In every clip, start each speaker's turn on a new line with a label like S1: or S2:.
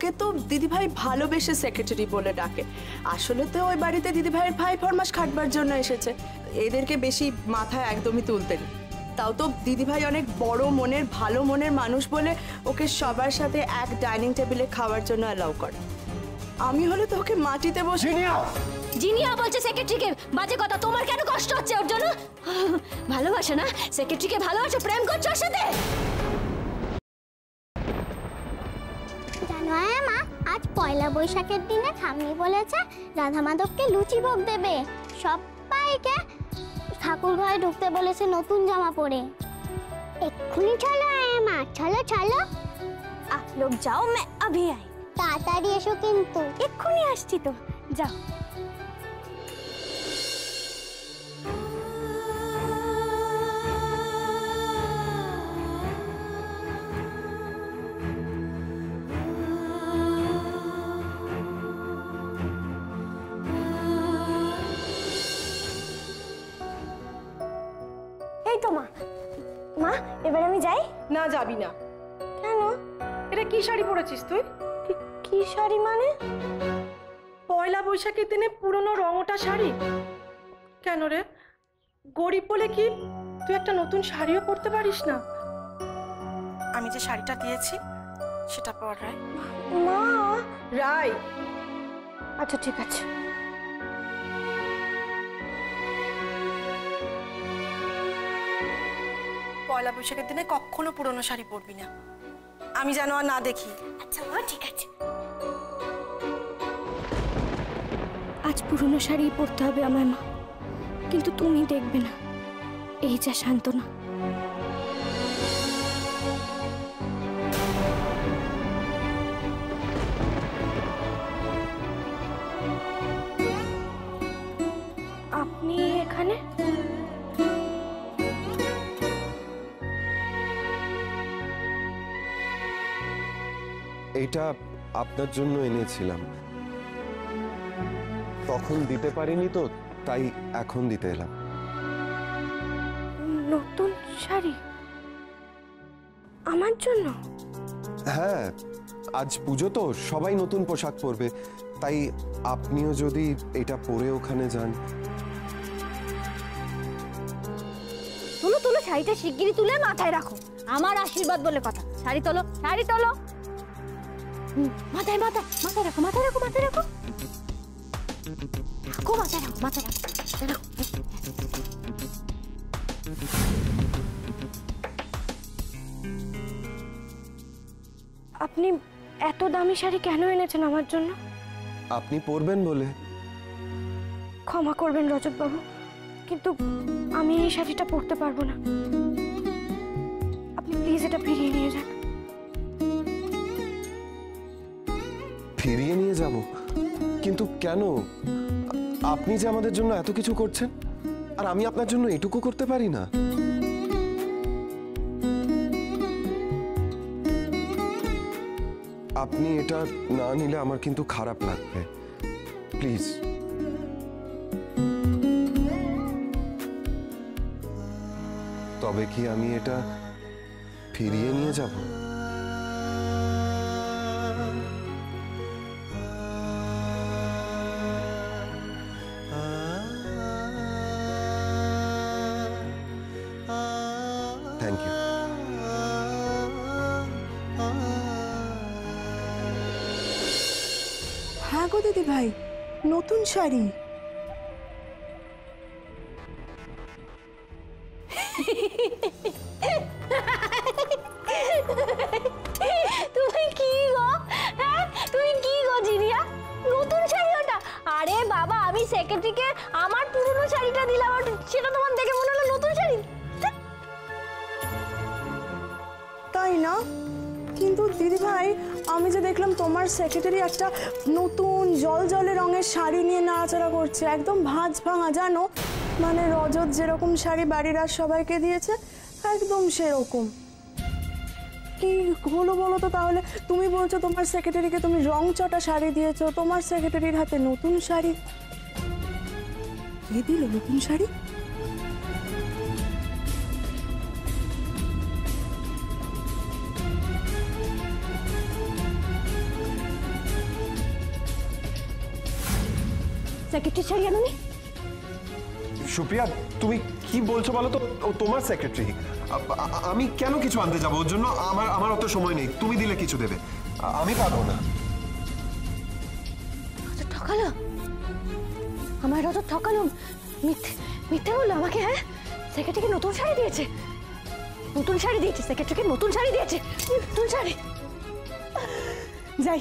S1: ওকে তো দিদিভাই ভালোবেসে সেক্রেটারি বলে ডাকে। আসলে তো ওই বাড়িতে দিদিভাইয়ের ভাই ফরমাস খাটবার জন্য এসেছে, এদেরকে বেশি মাথায় একদমই তুলতেন। তাও তো দিদিভাই অনেক বড় মনের ভালো মনের মানুষ বলে ওকে সবার সাথে এক ডাইনিং টেবিলে খাওয়ার জন্য অ্যালাউ করে। আমি হলে তো ওকে মাটিতে বসে।
S2: জিনিয়া বলছে সেক্রেটারিকে বাজে কথা, তোমার কেন কষ্ট হচ্ছে ওর জন্য? ভালোবাসে না সেক্রেটারিকে, ভালোবাসে, প্রেম করছে ওর সাথে।
S3: জানো মা, আজ পয়লা বৈশাখের দিনে ঠাম্মি বলেছে রাধা মাধবকে লুচি ভোগ দেবে, সবাইকে ঠাকুর ঘরে ঢুকতে বলেছে নতুন জামা পরে। এক্ষুনি চলো মা, চলো চলো।
S2: आप लोग जाओ, मैं अभी आई।
S3: তাড়াতাড়ি এসো কিন্তু।
S2: এক্ষুনি আসছি তো, যাও। এই তো মা, মা এবার আমি যাই।
S1: না যাবি না।
S2: কেন?
S1: এটা কি শাড়ি পরেছিস তুই?
S2: কি শাড়ি মানে?
S1: পয়লা বৈশাখের দিনে পুরনো রঙটা শাড়ি কেন রে? গরিব বলে কি তুই একটা নতুন শাড়িও পরতে পারিস না? আমি যে শাড়িটা দিয়েছি সেটা পর রায়।
S2: মা
S1: রায়,
S2: আচ্ছা ঠিক আছে।
S1: পয়লা বৈশাখের দিনে কখনো পুরনো শাড়ি পরবি না, আমি যেন আর না দেখি।
S2: আচ্ছা মা ঠিক আছে। আজ পুরনো শাড়ি পরতে হবে আমার মা, কিন্তু তুমি দেখবে না, এই যা সান্ত্বনা। আপনি এখানে?
S4: এটা আপনার জন্য এনেছিলাম, তখন দিতে পারিনি তো, তাই এখন দিতে এলাম।
S2: নতুন শাড়ি আমার জন্য?
S4: হ্যাঁ, আজ পুজো তো, সবাই নতুন পোশাক পরবে, তাই আপনিও যদি এটা পরে ওখানে যান।
S2: তোলো তোলো শাড়িটা শিগগিরই তুলে মাথায় রাখো, আমার আশীর্বাদ বলে কথা। শাড়ি তোলো, শাড়ি তোলো। মাথায় মাথায় মাথায় রাখো, মাথায় রাখো, মাথায় রাখো, রাখো মাথায় রাখো, মাথায় রাখো, মাথায় রাখো। আপনি এত দামি শাড়ি কেন এনেছেন আমার জন্য?
S4: আপনি পরবেন বলে।
S2: ক্ষমা করবেন রজত বাবু, কিন্তু আমি এই শাড়িটা পরতে পারবো না। আপনি প্লিজ এটা ফিরিয়ে নিয়ে যান।
S4: ফিরিয়ে নিয়ে যাব? কিন্তু কেন? আপনি যে আমাদের জন্য এত কিছু করছেন, আর আমি আপনার জন্য এটুকু করতে পারি না? আপনি এটা না নিলে আমার কিন্তু খারাপ লাগবে, প্লিজ। তবে কি আমি এটা ফিরিয়ে নিয়ে যাব? Thank you.
S1: হ্যাঁ গো দিদি ভাই, নতুন শাড়ি।
S2: তুমি কি গো? হ্যাঁ তুমি কি গো জিনিয়া? নতুন শাড়ি ওটা? আরে বাবা, আমি সেক্রেটারিকে আমার পুরনো শাড়িটা দিলাম, সেটা তোমার দেখে মনে হলো নতুন শাড়ি।
S1: তাই না? কিন্তু দিদি ভাই, আমি যে দেখলাম তোমার সেক্রেটারি একটা নতুন জলজলে রঙের শাড়ি নিয়ে নাড়াচাড়া করছে, একদম ভাঁজ ভাঙা, জানো, মানে রজত যেরকম শাড়ি বাড়ির আর সবাইকে দিয়েছে একদম সেরকম। কি হলো বলো তো তাহলে? তুমি বলছো তোমার সেক্রেটারিকে তুমি রং চটা শাড়ি দিয়েছো, তোমার সেক্রেটারির হাতে নতুন শাড়ি। কে দিল নতুন শাড়ি?
S2: সেক্রেটারি শাড়ি আনোনি?
S4: সুপ্রিয়া, তুমি কি বলছো বলো তো? ও তোমার সেক্রেটারি। আমি কেন কিছু আনতে যাবো ওর জন্য? আমার অত সময় নেই। তুমি দিলে কিছু দেবে, আমি পারবো না।
S2: রজত ঠকালো আমার, রজত ঠকালো, মিথ্যে বললো আমাকে। হ্যাঁ, সেক্রেটারিকে নতুন শাড়ি দিয়েছে, নতুন শাড়ি দিয়েছে, সেক্রেটারিকে নতুন শাড়ি দিয়েছে, নতুন শাড়ি।
S1: যাই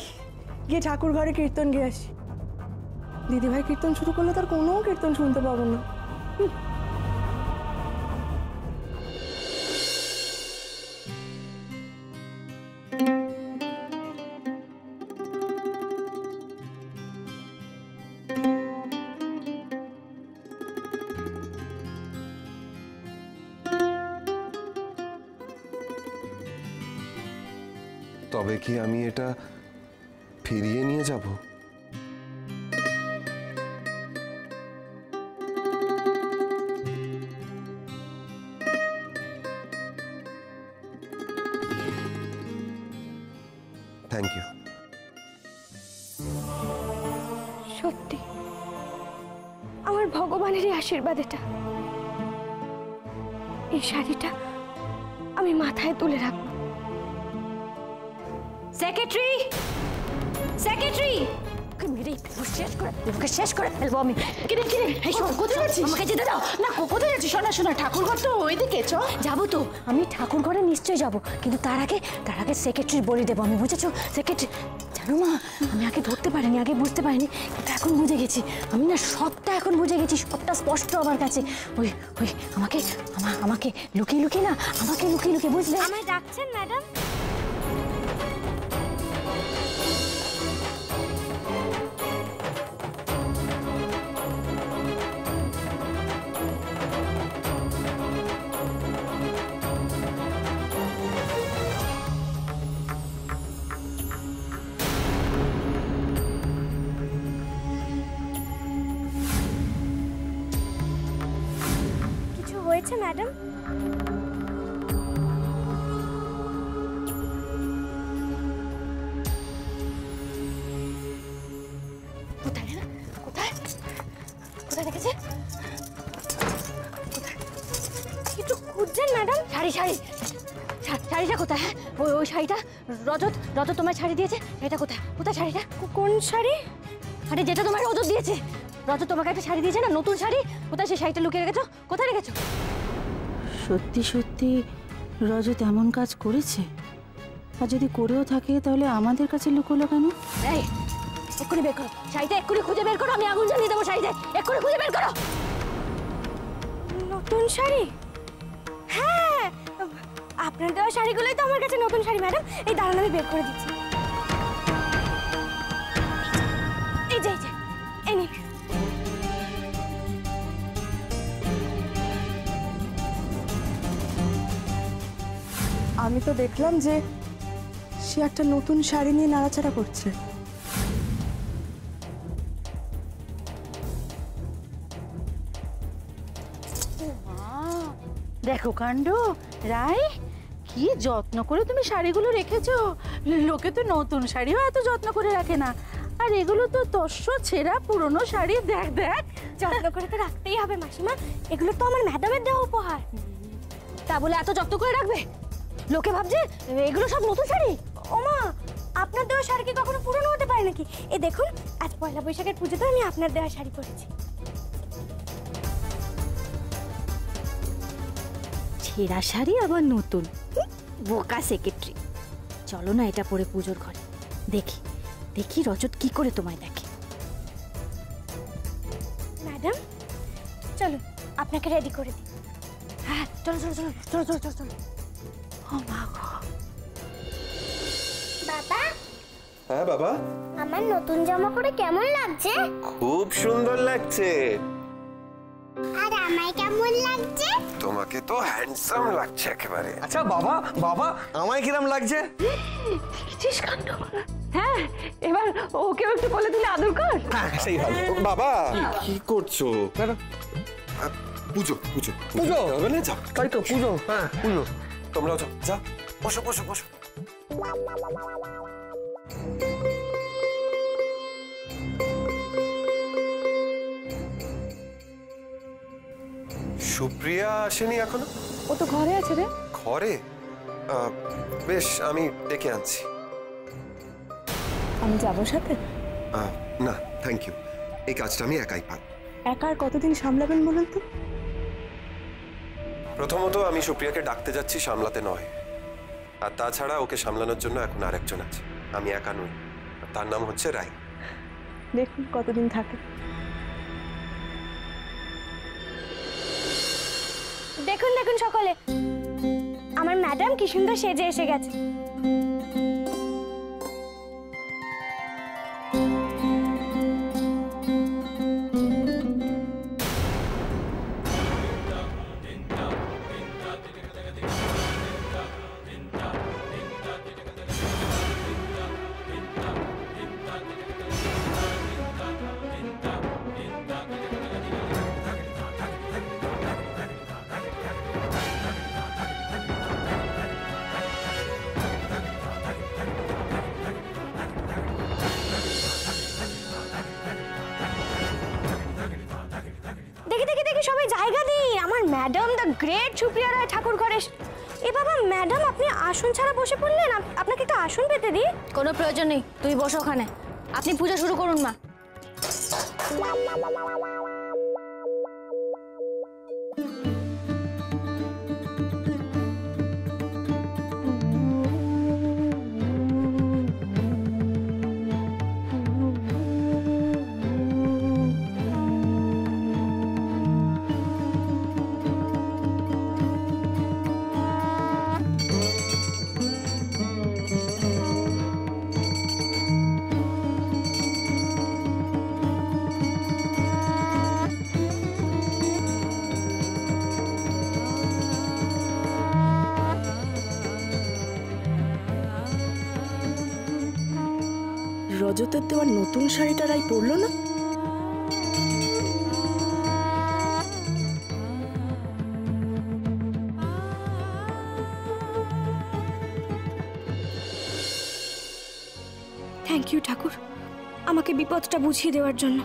S1: গিয়ে ঠাকুর ঘরে কীর্তন গিয়ে আসি। দিদিভাই কীর্তন শুরু করলে তার কোনো কীর্তন শুনতে পাবো না।
S4: তবে কি আমি এটা ফিরিয়ে নিয়ে যাব? Thank you.
S2: সত্যি আমার ভগবানেরই আশীর্বাদ এটা। এই শাড়িটা আমি মাথায় তুলে রাখবো। সেক্রেটারি, সেক্রেটারি, শেষ করে ফেলবো আমি। কিরে কিরে, এই শোন, কোথায় যাচ্ছিস? আমাকে যেতে দাও না। কোথায় যাচ্ছিস? শোনা শোনা, ঠাকুর ঘর তো ওইদিকে, চ। যাবো তো, আমি ঠাকুর ঘরে নিশ্চয়ই যাবো, কিন্তু তার আগে সেক্রেটারি বলে দেবো আমি, বুঝেছো? সেক্রেটারি, জানো মা, আমি আগে ধরতে পারিনি, আগে বুঝতে পারিনি, কিন্তু এখন বুঝে গেছি। আমি না সবটা এখন বুঝে গেছি, সবটা স্পষ্ট আমার কাছে। ওই ওই আমাকে লুকিয়ে লুকিয়ে না, আমাকে লুকিয়ে লুকিয়ে, বুঝলে?
S3: আমায় ডাকছেন ম্যাডাম? কিছু হয়েছে ম্যাডাম?
S2: কোথায় কোথায় কোথায় রেখেছে?
S3: একটু খুঁজছেন ম্যাডাম?
S2: শাড়িটা কোথায়? হ্যাঁ, ওই শাড়িটা। রজত তোমায় শাড়ি দিয়েছে, এটা কোথায়? কোথায় শাড়িটা?
S3: কোন শাড়ি?
S2: আরে যেটা তোমায় রজত দিয়েছে, রজত তোমাকে একটা শাড়ি দিয়েছে না, নতুন শাড়ি। কোথায় সেই শাড়িটা লুকিয়ে রেখেছো? কোথায় রেখেছো?
S5: সত্যি সত্যি রজত এমন কাজ করেছে? আর যদি করেও থাকে তাহলে আমাদের কাছে লুকোলো কেন?
S2: এই, এক্ষুনি বের করো শাড়িটা, এক্ষুনি খুঁজে বের করো, আমি আগুন জ্বালিয়ে দেবো শাড়িতে, এক্ষুনি খুঁজে বের করো।
S3: নতুন শাড়ি? হ্যাঁ, আপনার দেওয়া শাড়িগুলোই তো আমার কাছে নতুন শাড়ি ম্যাডাম। এই দাঁড়ান, আমি বের করে দিচ্ছি। এই যে এই নিন।
S1: আমি তো দেখলাম যে সে একটা নতুন শাড়ি নিয়ে নাড়াচাড়া করছে।
S5: দেখো কাণ্ড, রাই, কি যত্ন করে তুমি শাড়িগুলো রেখেছো। লোকে তো নতুন শাড়িও এত যত্ন করে রাখে না, আর এগুলো তো তস্য ছেঁড়া পুরনো শাড়ি। দেখ দেখ,
S3: যত্ন করে তো রাখতেই হবে মাসিমা, এগুলো তো আমার ম্যাডামের দেওয়া উপহার।
S2: তা বলে এত যত্ন করে রাখবে? লোকে ভাবছে এগুলো সব নতুন শাড়ি।
S3: ওমা, আপনার দেওয়া শাড়ি কি কখনো পুরনো হতে পারে নাকি? এই দেখুন, আজ পয়লা বৈশাখের পুজোতে আমি আপনার দেওয়া শাড়ি পরেছি।
S2: ছেঁড়া শাড়ি আবার নতুন, বোকা সেক্রেটারি। চলো না এটা পরে পুজোর ঘরে দেখি দেখি রজত কি করে তোমায় দেখে।
S3: ম্যাডাম চলো, আপনাকে রেডি করে দিই।
S2: হ্যাঁ, চলো চলো চলো চলো চলো চলো চলো।
S3: বাবা,
S4: হ্যাঁ বাবা,
S3: আমার নতুন জামা পরে কেমন লাগছে?
S4: খুব সুন্দর লাগছে।
S3: আর আমায় কেমন লাগছে?
S4: তোমাকে তো হ্যান্ডসাম লাগছে একেবারে।
S6: আচ্ছা বাবা, বাবা আমায় কিরম লাগছে?
S2: হ্যাঁ, এবার ওকেও একটু বলে দিলে আদর কর।
S6: হ্যাঁ সেই ভালো।
S4: বাবা কি করছো?
S6: কেন?
S4: পুজো পুজো
S6: পুজো
S4: হবে না? যাও,
S6: তাই তো, পুজো। হ্যাঁ পুজো।
S4: তোমরাও যাও, যা বসো বসো বসো। সুপ্রিয়া আসেনি এখনো?
S1: ও তো ঘরে আছে রে।
S4: ঘরে? বেশ, আমি ডেকে আনছি।
S1: আমি যাবো সাথে?
S4: না থ্যাংক ইউ, এই কাজটা আমি একাই পারব।
S1: একা আর কতদিন সামলাবেন বলুন তো?
S4: প্রথমত আমি সুপ্রিয়াকে ডাকতে যাচ্ছি, সামলাতে নয়। আর তাছাড়া ওকে সামলানোর জন্য এখন আরেকজন আছে, আমি একা নই। তার নাম হচ্ছে রাই।
S1: দেখুন কতদিন থাকে।
S2: দেখুন দেখুন সকলে, আমার ম্যাডাম কি সুন্দর সেজে এসে গেছে। সবাই জায়গা দিন, আমার ম্যাডাম দ্য গ্রেট সুপ্রিয়া রায় ঠাকুর ঘরে। এ বাবা ম্যাডাম, আপনি আসন ছাড়া বসে পড়লেন, আপনাকে একটা আসন পেতে দিই। কোনো প্রয়োজন নেই, তুই বসো ওখানে, আপনি পূজা শুরু করুন মা।
S1: রজতের দেওয়ার নতুন শাড়িটা রাই পরলো না?
S7: থ্যাংক ইউ ঠাকুর, আমাকে বিপদটা বুঝিয়ে দেওয়ার জন্য।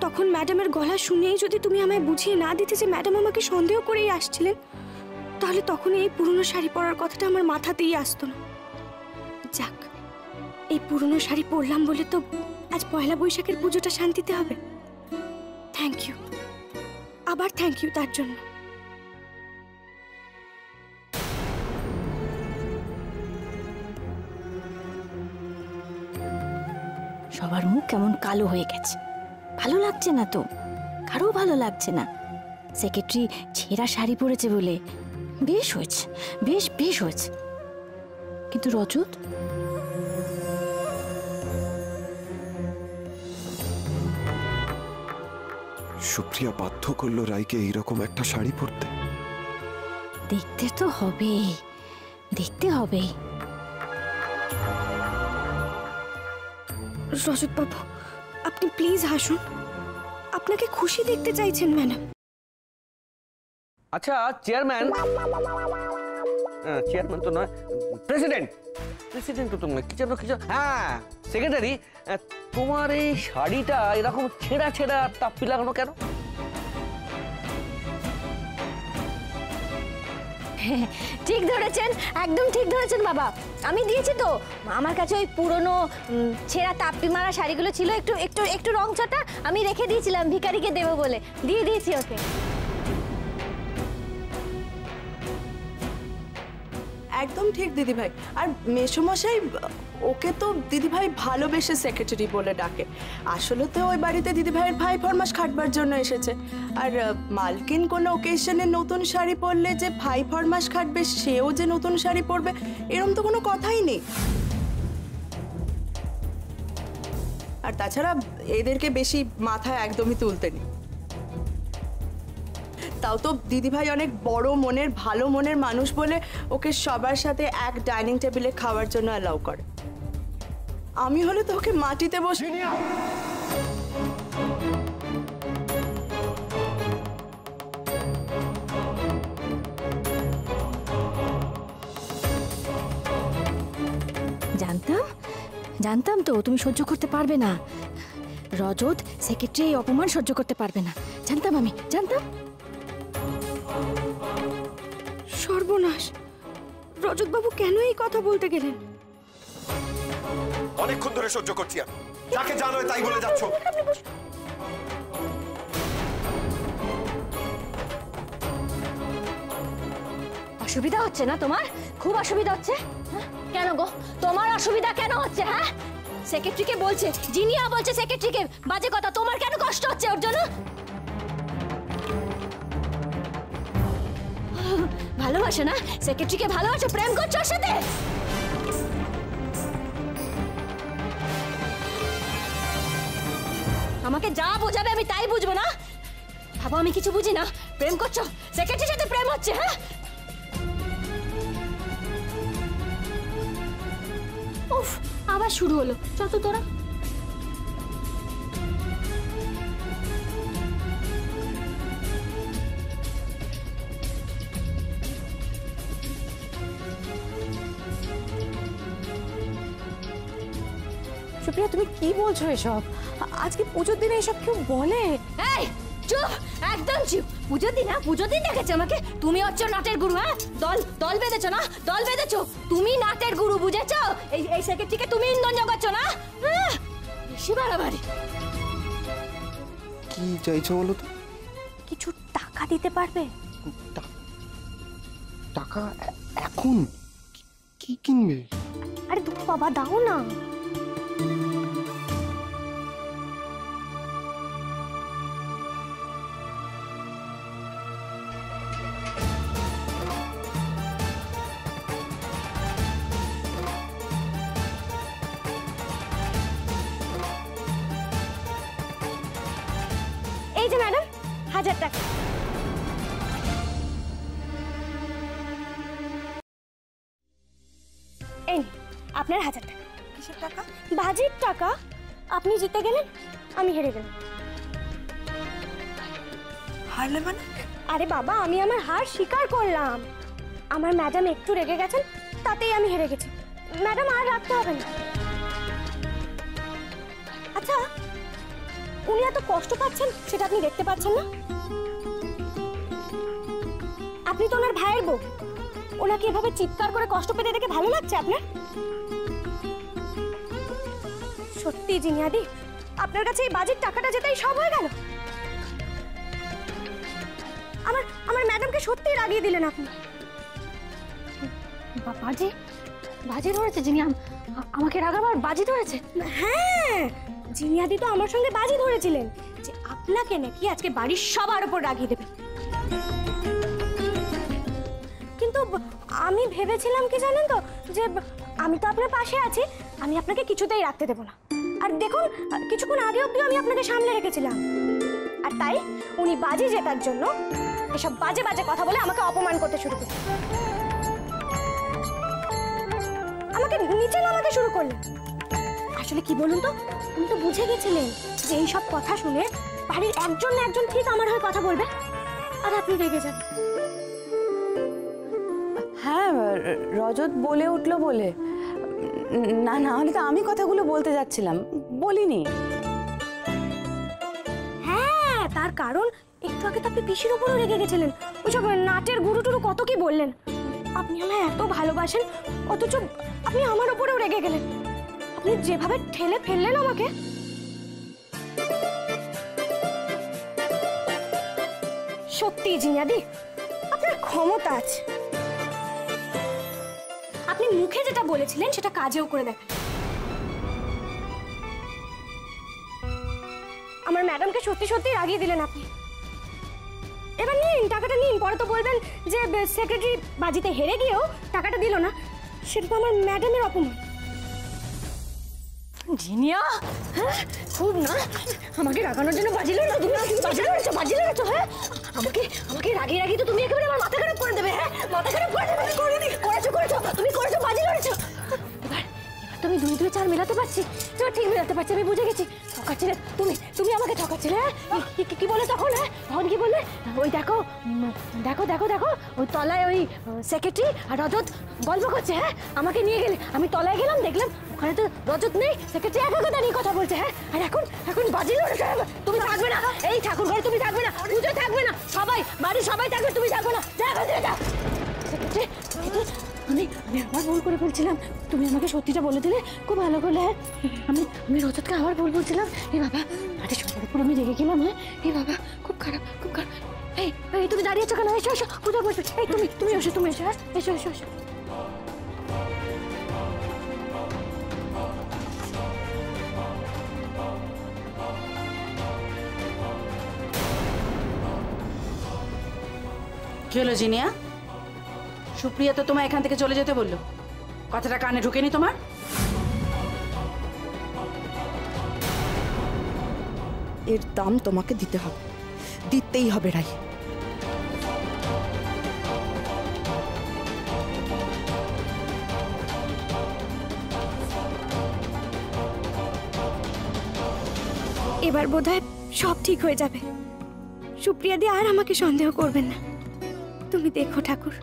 S7: তখন ম্যাডামের গলা শুনেই যদি তুমি আমায় বুঝিয়ে না দিতে যে ম্যাডাম আমাকে সন্দেহ করেই আসছিলেন, তাহলে তখন এই পুরনো শাড়ি পরার কথাটা আমার মাথাতেই আসতো না। যাক, এই পুরনো শাড়ি পরলাম বলে তো আজ পয়লা বৈশাখের পুজোটা শান্তিতে হবে। থ্যাংক ইউ, আবার থ্যাংক ইউ তার জন্য।
S5: সবার মুখ কেমন কালো হয়ে গেছে, ভালো লাগছে না তো, কারো ভালো লাগছে না। সেক্রেটারি ছেঁড়া শাড়ি পরেছে বলে বেশ হয়েছে, বেশ বেশ হয়েছে। কিন্তু রজত,
S4: সুপ্রিয়া বাধ্য করলো রাইকে এইরকম একটা শাড়ি পরতে।
S5: দেখতে তো হবে, দেখতে হবে।
S7: রজত বাবু, আপনি প্লিজ হাসুন, আপনাকে খুশি দেখতে চাইছেন ম্যাডাম।
S6: আচ্ছা চেয়ারম্যান, চেয়ারম্যান তো নয়, প্রেসিডেন্ট, প্রেসিডেন্ট তো নয়, কি যেন কি যেন, হ্যাঁ সেক্রেটারি, তোমার এই শাড়িটা এরকম ছেঁড়া ছেঁড়া তাপ্পি লাগানো কেন?
S2: ঠিক ধরেছেন, একদম ঠিক ধরেছেন বাবা। আমি দিয়েছি তো, আমার কাছে ওই পুরনো ছেঁড়া তাপ্পি মারা শাড়িগুলো ছিল, একটু একটু একটু রং চটা, আমি রেখে দিয়েছিলাম ভিখারিকে দেবো বলে, দিয়ে দিয়েছি ওকে।
S1: একদম ঠিক দিদিভাই। আর মেসোমশাই, ওকে তো দিদিভাই ভালোবেসে সেক্রেটারি বলে ডাকে। আসলে তো ওই বাড়িতে দিদিভাইয়ের ভাই ফরমাস খাটবার জন্য এসেছে। আর মালকিন কোনো ওকেশনে নতুন শাড়ি পরলে যে ভাই ফরমাস খাটবে, সেও যে নতুন শাড়ি পরবে, এরম তো কোনো কথাই নেই। আর তাছাড়া এদেরকে বেশি মাথায় একদমই তুলতে নেই। তাও তো দিদিভাই অনেক বড় মনের, ভালো মনের মানুষ বলে ওকে সবার সাথে এক ডাইনিং টেবিলে খাওয়ার জন্য অ্যালাউ করে। আমি হলে তো ওকে মাটিতে বসে।
S5: জানতাম, জানতাম তো তুমি সহ্য করতে পারবে না। রজত সেক্রেটারি এই অপমান সহ্য করতে পারবে না, জানতাম, আমি জানতাম।
S7: সর্বনাশ, রজতবাবু কেন এই কথা বলতে গেলেন?
S4: অনেকক্ষণ ধরে সহ্য করছি আমি, যাকে জানো তাই বলে যাচ্ছ।
S2: অসুবিধা হচ্ছে না তোমার? খুব অসুবিধা হচ্ছে? হ্যাঁ? কেন গো, তোমার অসুবিধা কেন হচ্ছে? হ্যাঁ, সেক্রেটারিকে বলছে, জিনিয়া বলছে সেক্রেটারিকে বাজে কথা, তোমার কেন কষ্ট হচ্ছে ওর জন্য? ভালোবাসে না? সেক্রেটারিকে ভালোবাসে, প্রেম করছো ওর সাথে? আমাকে যা বোঝাবে আমি তাই বুঝবো না? ভাবো আমি কিছু বুঝি না? প্রেম করছো, সেক্রেটারির সাথে প্রেম হচ্ছে। হ্যাঁ, উফ, আবার শুরু হলো। চল তো তোরা।
S1: সুপ্রিয়া, তুমি কি বলছো এসব? আজকে পুজোর দিনে এসব কেউ বলে?
S2: এই চুপ, একদম চুপ। পুজোর দিন? হ্যাঁ, পুজোর দিন দেখেছো আমাকে? তুমি হচ্ছে নাটের গুরু। হ্যাঁ, দল দল বেঁধেছো না? দল বেঁধেছো তুমি, নাটের গুরু, বুঝেছো? এই সেক্রেটারিকে তুমি ইন্ধন জোগাচ্ছো না? হ্যাঁ, বেশি বাড়াবাড়ি।
S4: কি চাইছো বলো তো?
S1: কিছু টাকা দিতে পারবে?
S4: টাকা এখন? কি কিনবে?
S1: আরে তুমি বাবা, দাও না।
S2: এই যে ম্যাডাম, 1000 টাকা। এই আপনার 1000 টাকা।
S1: কিসের টাকা?
S2: বাজির টাকা। আপনি জিতে গেলেন, আমি হেরে গেলাম।
S1: হারলে মানে?
S2: আরে বাবা, আমি আমার হার স্বীকার করলাম। আমার ম্যাডাম একটু রেগে গেছেন, তাতেই আমি হেরে গেছি। ম্যাডাম আর রাখতে হবে না। আচ্ছা, উনি এত কষ্ট পাচ্ছেন সেটা আপনি দেখতে পাচ্ছেন না? আপনি তো ওনার ভাইয়ের বউ, ওনাকে এভাবে চিৎকার করে কষ্ট পেতে দেখে ভালো লাগছে আপনার? সত্যি জিনিয়াদি, আপনার কাছে এই বাজেট টাকাটা যেতেই সব হয়ে গেল। আমার ম্যাডামকে সত্যি রাগিয়ে দিলেন আপনি। বাজে বাজে ধরেছে জিনিয়া, আমাকে রাগাবার বাজি ধরেছে? হ্যাঁ, জিনিয়াদি তো আমার সঙ্গে বাজি ধরেছিলেন যে আপনাকে নাকি আজকে বাড়ির সবার উপর রাগিয়ে দেবে। কিন্তু আমি ভেবেছিলাম কি জানেন তো, যে আমি তো আপনার পাশে আছি, আমি আপনাকে কিছুতেই রাখতে দেবো না। আর দেখুন, কিছুক্ষণ আগে অব্দি আমি আপনাকে সামলে রেখেছিলাম। আর তাই উনি বাজি জেতার জন্য এসব বাজে বাজে কথা বলে আমাকে অপমান করতে শুরু করলেন, আমাকে নিচে নামাতে শুরু করলেন। আসলে কি বলুন তো, উনি তো বুঝে গেছিলেন যে এই সব কথা শুনে বাড়ির একজন না একজন ঠিক আমার হয়ে কথা বলবে, আর আপনি রেগে যাবেন।
S1: হ্যাঁ, রজত বলে উঠলো বলে। না, না হলে তো আমি কথাগুলো বলতে যাচ্ছিলাম, বলিনি।
S2: হ্যাঁ, তার কারণ একটু আগে তো আপনি পিসির উপরও রেগে গেছিলেন। ওইসব নাটের গুরু টুরু কত কি বললেন। আপনি আমায় এত ভালোবাসেন, অথচ আপনি আমার উপরেও রেগে গেলেন। আপনি যেভাবে ঠেলে ফেললেন আমাকে, সত্যি জিনিয়াদি, আপনার ক্ষমতা আছে। আপনি মুখে যেটা বলেছিলেন সেটা কাজেও করে দেখান। আমার ম্যাডামকে সত্যি সত্যি রাগিয়ে দিলেন আপনি। এবার নিন টাকাটা, নিন। পরে তো বলবেন যে সেক্রেটারি বাজিতে হেরে গিয়েও টাকাটা দিল না, সেটা তো আমার ম্যাডামের অপমান। জিনিয়া, হ্যাঁ, খুব না আমাকে রাগানোর জন্য বাজিলো না তুমি? বাজি লড়েছো। হ্যাঁ, আমাকে রাগিয়ে রাগিয়ে তো তুমি একেবারে আমার মাথা খারাপ করে দেবে। হ্যাঁ, মাথা খারাপ করে দেবে। করেছো, তুমি করেছো, বাজি লড়েছো। এবার তুমি 2 2 4 মেলাতে পারছি, এবার ঠিক মেলাতে পারছি। আমি বুঝে গেছি ঠকাচ্ছিলে তুমি আমাকে ঠকাচ্ছিলে। হ্যাঁ, কি বলে তখন? হ্যাঁ, তখন কি বললে? ওই দেখো ওই তলায় ওই সেক্রেটারি আর রজত গল্প করছে। হ্যাঁ, আমাকে নিয়ে গেলে, আমি তলায় গেলাম, দেখলাম ওখানে তো রজত নেই, সেক্রেটারি একা কথা নিয়ে কথা বলছে। হ্যাঁ, আর এখন বাজি লড়েছে। তুমি থাকবে না এই ঠাকুর ঘরে, তুমি থাকবে না, পুজো থাকবে না, সবাই বাড়ির সবাই থাকবে, তুমি থাকবে না। যা
S5: দিদি আমি আমি আবার ভুল করে ফেলছিলাম, তুমি আমাকে সত্যিটা বলে দিলে খুব ভালো করলে। আমি আমি রজতকে আবার ভুল বলছিলাম। এই বাবা আরে সবার উপর আমি রেগে গেলাম। হ্যাঁ এই বাবা খুব খারাপ খুব খারাপ। এই এই তুমি দাঁড়িয়ে আছো কেন? এসো এসো পূজা বসবে। এই তুমি তুমি এসো তুমি এসো। হ্যাঁ এসো এসো এসো। কি হলো জিনিয়া? সুপ্রিয়া তো তোমায় এখান থেকে চলে যেতে বললো, কথাটা কানে ঢুকেনি তোমার?
S1: এর দাম তোমাকে দিতে হবে, দিতেই হবে রাই।
S7: এবার বোধহয় সব ঠিক হয়ে যাবে। সুপ্রিয়া দি আর আমাকে সন্দেহ করবেন না। তুমি দেখো ঠাকুর,